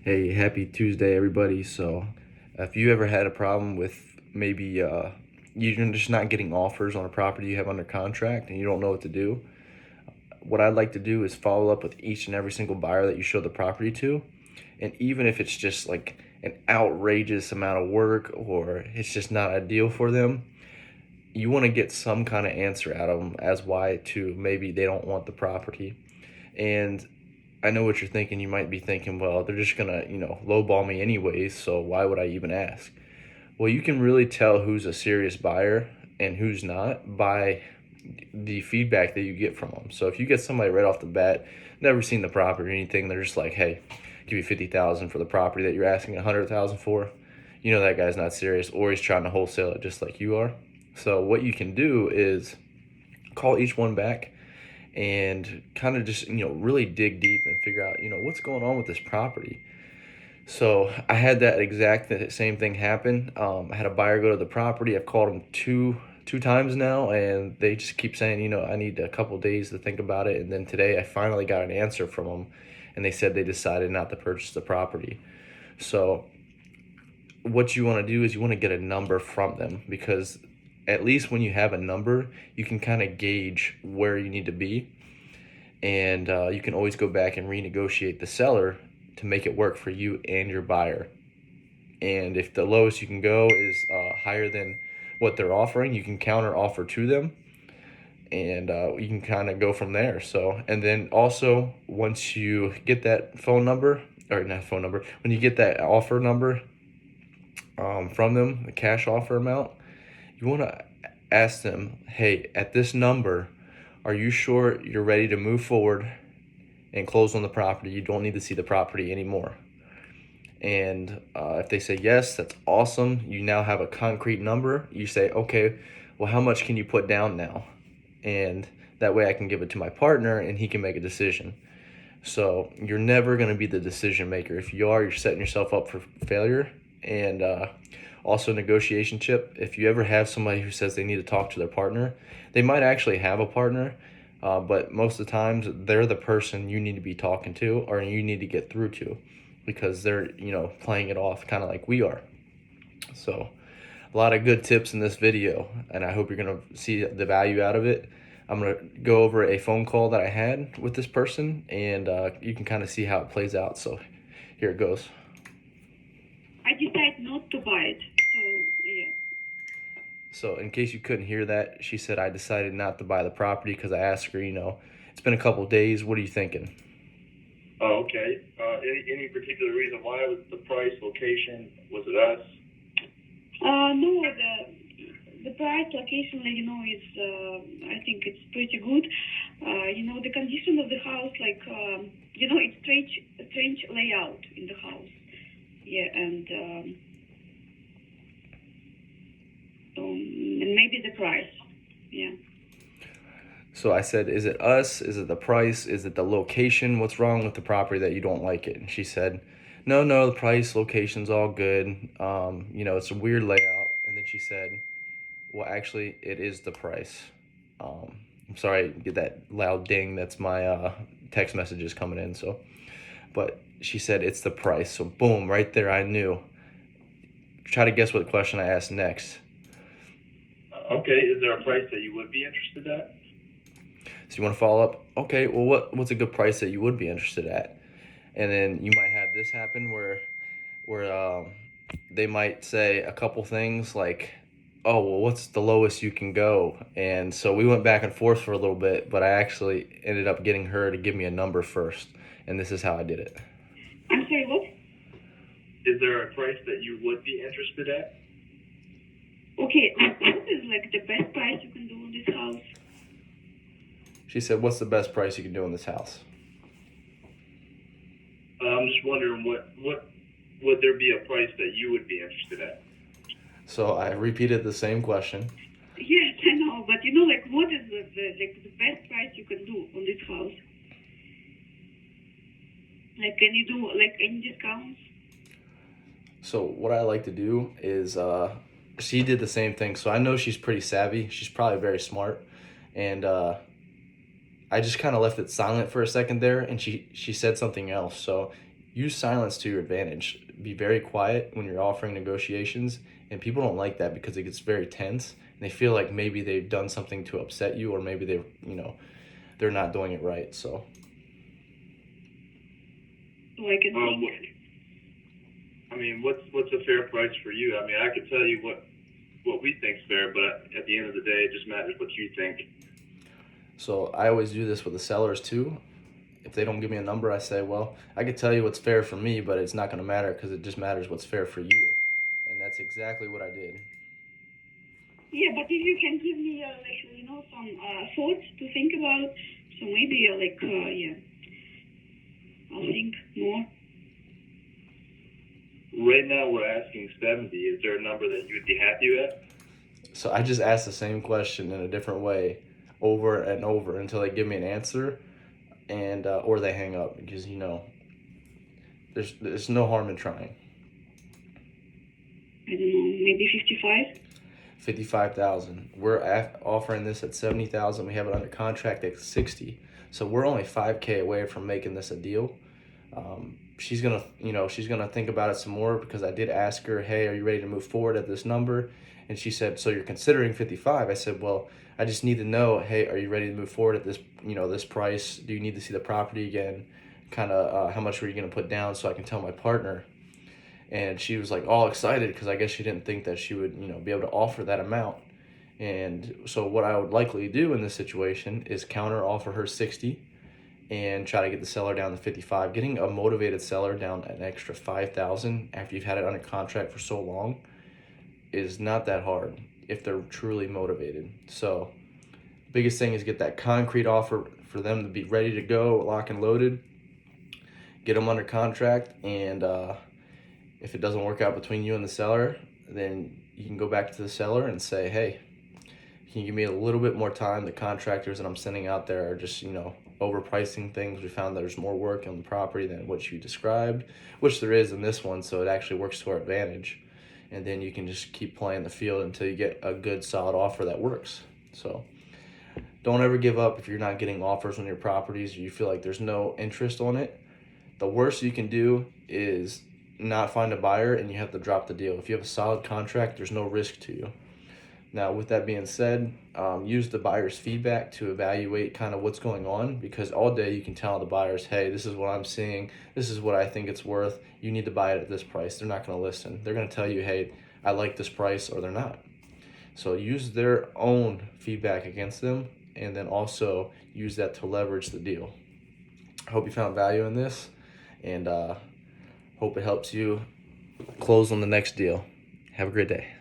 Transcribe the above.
Hey, happy Tuesday, everybody. So, if you ever had a problem with maybe you're just not getting offers on a property you have under contract and you don't know what to do, what I'd like to do is follow up with each and every single buyer that you show the property to. And even if it's just like an outrageous amount of work or it's just not ideal for them, you want to get some kind of answer out of them as why to maybe they don't want the property. And I know what you're thinking. You might be thinking, well, they're just gonna, lowball me anyways, so why would I even ask? Well, you can really tell who's a serious buyer and who's not by the feedback that you get from them. So if you get somebody right off the bat, never seen the property or anything, they're just like, hey, give you 50,000 for the property that you're asking 100,000 for, you know that guy's not serious, or he's trying to wholesale it just like you are. So what you can do is call each one back and kind of just really dig deep and figure out what's going on with this property. So I had that exact same thing happen. I had a buyer go to the property. I've called them two times now, and they just keep saying, I need a couple days to think about it. And then today I finally got an answer from them, and they said they decided not to purchase the property. So what you want to do is you want to get a number from them, because at least when you have a number, you can kind of gauge where you need to be, and you can always go back and renegotiate the seller to make it work for you and your buyer. And if the lowest you can go is higher than what they're offering, you can counter offer to them, and you can kind of go from there. So, and then also once you get that phone number, or not phone number, when you get that offer number from them, the cash offer amount, you want to ask them, hey, at this number, are you sure you're ready to move forward and close on the property? You don't need to see the property anymore. And if they say yes, that's awesome. You now have a concrete number. You say, okay, well, how much can you put down now? And that way I can give it to my partner and he can make a decision. So you're never going to be the decision maker. If you are, you're setting yourself up for failure. And also, negotiation tip, if you ever have somebody who says they need to talk to their partner, they might actually have a partner, but most of the times they're the person you need to be talking to or you need to get through to, because they're playing it off kind of like we are. So a lot of good tips in this video, and I hope you're going to see the value out of it. I'm going to go over a phone call that I had with this person, and you can kind of see how it plays out. So here it goes. I decided not to buy it. So, yeah. So in case you couldn't hear that, she said, I decided not to buy the property because I asked her, it's been a couple of days. What are you thinking? Oh, okay. Any particular reason why? Was it the price, location? Was it us? No, the price, location, is, I think it's pretty good. The condition of the house, it's strange layout in the house. Yeah, and maybe the price. Yeah. So I said, is it us? Is it the price? Is it the location? What's wrong with the property that you don't like it? And she said, no, the price, location's all good. It's a weird layout. And then she said, well, actually, it is the price. I'm sorry, I get that loud ding. That's my text messages coming in. So, but she said it's the price. So boom, right there, I knew. Try to guess what question I asked next. Okay, is there a price that you would be interested at? So you want to follow up? Okay, well, what's a good price that you would be interested at? And then you might have this happen where they might say a couple things like, oh, well, what's the lowest you can go? And so we went back and forth for a little bit, but I actually ended up getting her to give me a number first, and this is how I did it. I'm sorry, what? Is there a price that you would be interested at? Okay, what is the best price you can do on this house? She said, what's the best price you can do in this house? I'm just wondering, what would there be a price that you would be interested at? So I repeated the same question. Yes, I know, but what is the best price you can do on this house? Can you do any discounts? So what I like to do is, she did the same thing. So I know she's pretty savvy. She's probably very smart, and I just kind of left it silent for a second there, and she said something else. So use silence to your advantage. Be very quiet when you're offering negotiations, and people don't like that because it gets very tense. And they feel like maybe they've done something to upset you, or maybe they're not doing it right. So So I can think. What's a fair price for you? I mean, I could tell you what we think's fair, but at the end of the day, it just matters what you think. So I always do this with the sellers too. If they don't give me a number, I say, well, I could tell you what's fair for me, but it's not going to matter because it just matters what's fair for you. And that's exactly what I did. Yeah, but if you can give me some thoughts to think about, so maybe I'll think more. Right now, we're asking 70. Is there a number that you would be happy with? So I just ask the same question in a different way over and over until they give me an answer, and or they hang up, because there's no harm in trying. I don't know, maybe 55. 55,000. We're offering this at 70,000. We have it under contract at 60. So we're only $5K away from making this a deal. She's gonna think about it some more, because I did ask her, hey, are you ready to move forward at this number? And she said, so you're considering 55. I said, well, I just need to know, hey, are you ready to move forward at this, this price? Do you need to see the property again? Kind of how much were you gonna put down, so I can tell my partner? And she was like all excited, because I guess she didn't think that she would, be able to offer that amount. And so what I would likely do in this situation is counter offer her 60 and try to get the seller down to 55. Getting a motivated seller down an extra 5,000 after you've had it under contract for so long is not that hard if they're truly motivated. So the biggest thing is get that concrete offer for them to be ready to go, lock and loaded, get them under contract, and if it doesn't work out between you and the seller, then you can go back to the seller and say, hey, can you give me a little bit more time? The contractors that I'm sending out there are just, overpricing things. We found there's more work on the property than what you described, which there is in this one, so it actually works to our advantage. And then you can just keep playing the field until you get a good, solid offer that works. So don't ever give up if you're not getting offers on your properties, or you feel like there's no interest on it. The worst you can do is not find a buyer and you have to drop the deal. If you have a solid contract, there's no risk to you. Now, with that being said, use the buyer's feedback to evaluate kind of what's going on, because all day you can tell the buyers, hey, this is what I'm seeing, this is what I think it's worth, you need to buy it at this price. They're not going to listen. They're going to tell you, hey, I like this price, or they're not. So use their own feedback against them, and then also use that to leverage the deal. I hope you found value in this, and hope it helps you close on the next deal. Have a great day.